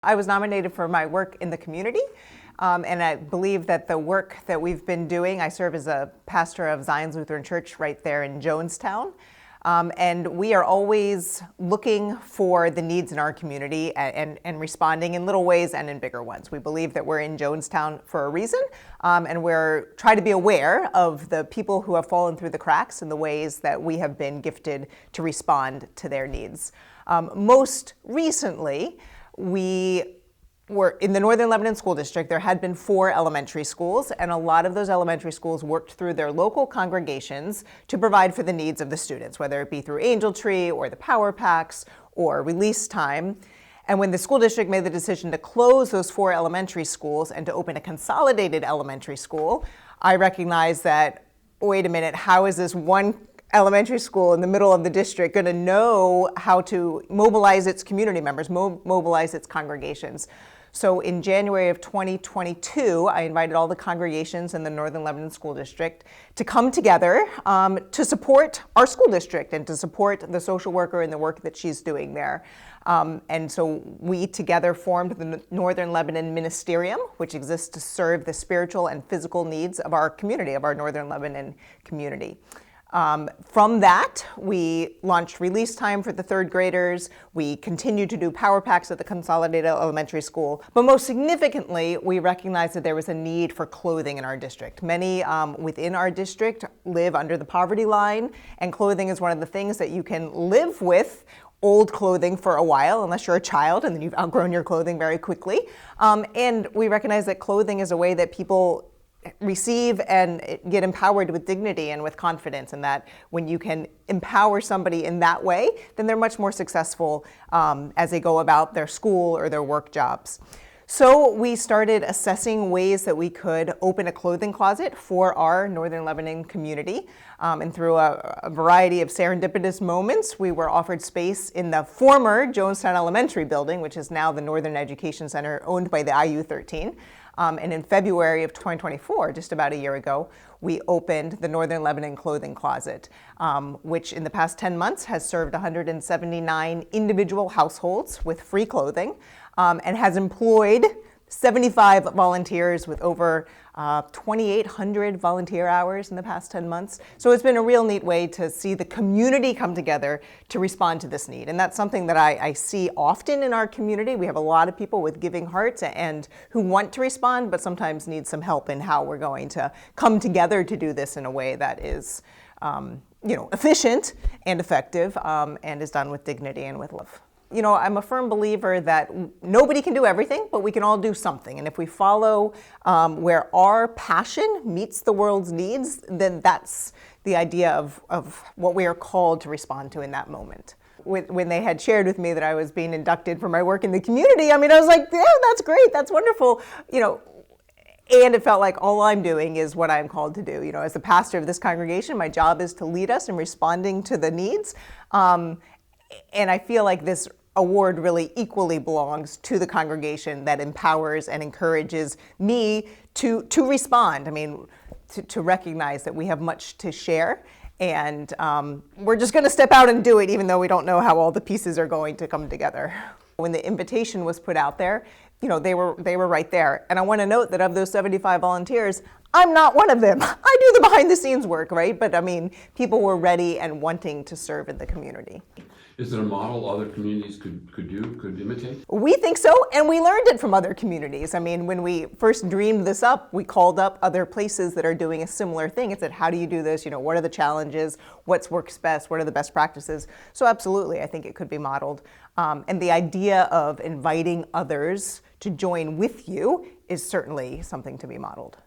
I was nominated for my work in the community, and I believe that the work that we've been doing, I serve as a pastor of Zion's Lutheran Church right there in Jonestown, and we are always looking for the needs in our community and responding in little ways and in bigger ones. We believe that we're in Jonestown for a reason, and we're trying to be aware of the people who have fallen through the cracks and the ways that we have been gifted to respond to their needs. Most recently, we were in the Northern Lebanon School District. There had been 4 elementary schools, and a lot of those elementary schools worked through their local congregations to provide for the needs of the students, whether it be through Angel Tree or the Power Packs or Release Time. And when the school district made the decision to close those 4 elementary schools and to open a consolidated elementary school, I recognized that, wait a minute, how is this one elementary school in the middle of the district going to know how to mobilize its community members, mobilize its congregations? So in January of 2022, I invited all the congregations in the Northern Lebanon School District to come together to support our school district and to support the social worker and the work that she's doing there. And so we together formed the Northern Lebanon Ministerium, which exists to serve the spiritual and physical needs of our community, of our Northern Lebanon community. From that, we launched Release Time for the 3rd graders. We continued to do Power Packs at the Consolidated Elementary School. But most significantly, we recognized that there was a need for clothing in our district. Many within our district live under the poverty line, and clothing is one of the things that you can live with old clothing for a while, unless you're a child, and then you've outgrown your clothing very quickly. And we recognize that clothing is a way that people receive and get empowered with dignity and with confidence, and that when you can empower somebody in that way, then they're much more successful as they go about their school or their work jobs. So we started assessing ways that we could open a clothing closet for our Northern Lebanon community. And through a variety of serendipitous moments, we were offered space in the former Jonestown Elementary building, which is now the Northern Education Center owned by the IU-13. And in February of 2024, just about a year ago, we opened the Northern Lebanon Clothing Closet, which in the past 10 months has served 179 individual households with free clothing, and has employed 75 volunteers with over 2,800 volunteer hours in the past 10 months. So it's been a real neat way to see the community come together to respond to this need. And that's something that I see often in our community. We have a lot of people with giving hearts and who want to respond, but sometimes need some help in how we're going to come together to do this in a way that is efficient and effective, and is done with dignity and with love. I'm a firm believer that nobody can do everything, but we can all do something. And if we follow where our passion meets the world's needs, then that's the idea of what we are called to respond to in that moment. When they had shared with me that I was being inducted for my work in the community, I was like, yeah, that's great, that's wonderful. And it felt like all I'm doing is what I'm called to do. As the pastor of this congregation, my job is to lead us in responding to the needs. And I feel like this award really equally belongs to the congregation that empowers and encourages me to respond. To recognize that we have much to share, and we're just going to step out and do it, even though we don't know how all the pieces are going to come together. When the invitation was put out there, they were right there. And I want to note that of those 75 volunteers, I'm not one of them. I do the behind the scenes work, right? But people were ready and wanting to serve in the community. Is it a model other communities could imitate? We think so, and we learned it from other communities. When we first dreamed this up, we called up other places that are doing a similar thing and said, how do you do this? What are the challenges? What works best? What are the best practices? So absolutely, I think it could be modeled. And the idea of inviting others to join with you is certainly something to be modeled.